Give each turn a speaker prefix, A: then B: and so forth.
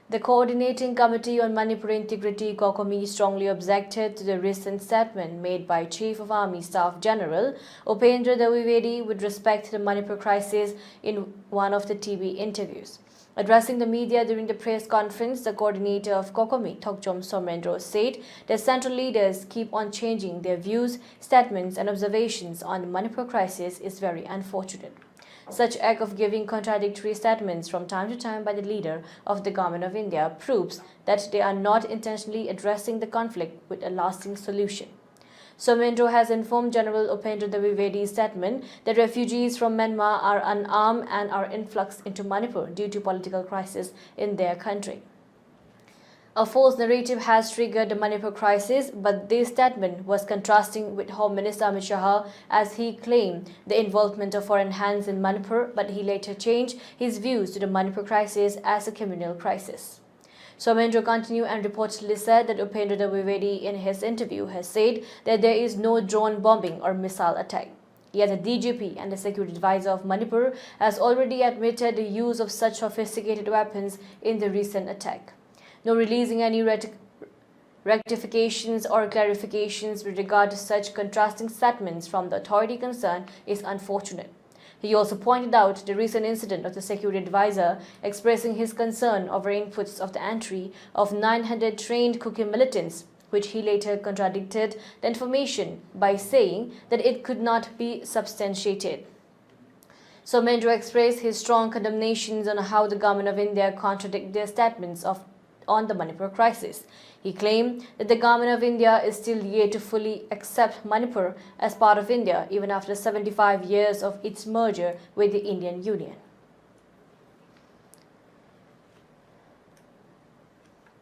A: The Coordinating Committee on Manipur Integrity COCOMI strongly objected to the recent statement made by Chief of Army Staff General Upendra Dwivedi with respect to the Manipur crisis in one of the TV interviews. Addressing the media during the press conference, the coordinator of COCOMI, Thokjom Somendro, said that central leaders keep on changing their views, statements and observations on the Manipur crisis is very unfortunate. Such act of giving contradictory statements from time to time by the leader of the Government of India proves that they are not intentionally addressing the conflict with a lasting solution. Somendro has informed General Upendra Dwivedi's statement that refugees from Myanmar are unarmed and are influx into Manipur due to political crisis in their country. A false narrative has triggered the Manipur crisis, but this statement was contrasting with Home Minister Amit Shah as he claimed the involvement of foreign hands in Manipur, but he later changed his views to the Manipur crisis as a communal crisis. Somendro continued and reportedly said that Upendra Dwivedi in his interview has said that there is no drone bombing or missile attack. Yet the DGP and the Security Advisor of Manipur has already admitted the use of such sophisticated weapons in the recent attack. No releasing any rectifications or clarifications with regard to such contrasting statements from the authority concerned is unfortunate. He also pointed out the recent incident of the Security Advisor expressing his concern over inputs of the entry of 900 trained COCOMI militants, which he later contradicted the information by saying that it could not be substantiated. Somendro expressed his strong condemnations on how the Government of India contradict their statements on the Manipur crisis. He claimed that the Government of India is still yet to fully accept Manipur as part of India even after 75 years of its merger with the Indian Union.